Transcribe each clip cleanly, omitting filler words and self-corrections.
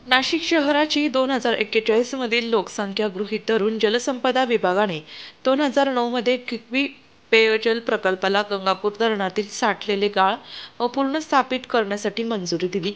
नाशिक शहराची 2041 मधील लोकसंख्या गृहीत धरून जलसंपदा विभागाने 2009 मध्ये किकवी पेयजल प्रकल्पाला गंगापूर धरणातील साठलेले गाळ पुनर्स्थापित करण्यासाठी मंजुरी दिली.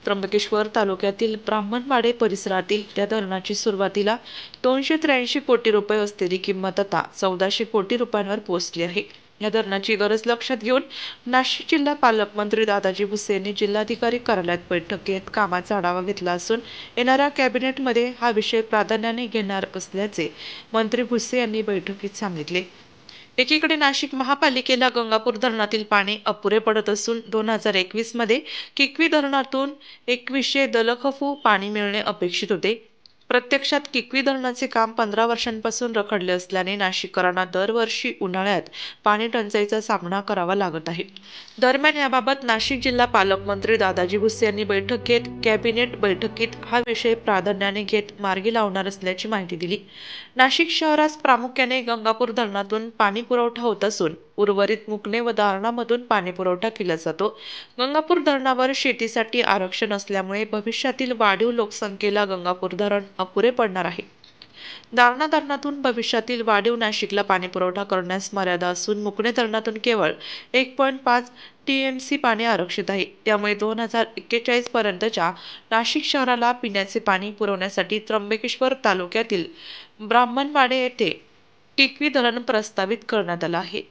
त्र्यंबकेश्वर तालुक्यातील ब्राह्मणवाडे परिसरातील या धरणाची सुरुवातीला 283 कोटी रुपये असलेली किंमत आता 1400 कोटी रुपयांवर पोहोचली आहे. या धरणाची गरज लक्षात घेऊन नाशिक जिल्हा पालकमंत्री दादाजी भुसे यांनी जिल्हाधिकारी कार्यालयात बैठक घेत कामाचा आढावा घेतला असून येणाऱ्या कॅबिनेटमध्ये हा विषय प्राधान्याने घेणार असल्याचे मंत्री भुसे यांनी बैठकीत सांगितले. एकीकडे नाशिक महापालिकेला गंगापूर धरणातील पाणी अपुरे पडत असून 2021 मध्ये किकवी धरणातून 2100 दलखफू पाणी मिळणे अपेक्षित होते. प्रत्यक्षात किकवी धरणाचे काम 15 वर्षांपासून रखडले असल्याने नाशिककरांना दरवर्षी उन्हाळ्यात पाणी टंचाईचा सामना करावा लागत आहे. दरम्यान याबाबत नाशिक जिल्हा पालकमंत्री दादाजी भुसे यांनी बैठक घेत कॅबिनेट बैठकीत हा विषय प्राधान्याने घेत मार्गी लावणार असल्याची माहिती दिली. नाशिक शहरास प्रामुख्याने गंगापूर धरणातून पाणी पुरवठा होत असून उर्वरित मुकणे व दारणामधून पाणी पुरवठा केला जातो. गंगापूर धरणावर शेतीसाठी आरक्षण असल्यामुळे भविष्यातील वाढीव लोकसंख्येला गंगापूर धरण अपुरे पडणार आहे. दारणा धरणातून भविष्यातील वाढीव नाशिकला पाणीपुरवठा करण्यास मर्यादा असून मुकणे धरणातून केवळ 1.5 टीएमसी पाणी आरक्षित आहे. त्यामुळे 2041 पर्यंतच्या नाशिक शहराला पिण्याचे पाणी पुरवण्यासाठी त्र्यंबकेश्वर तालुक्यातील ब्राह्मणवाडे येथे किकवी धरण प्रस्तावित करण्यात आलं आहे.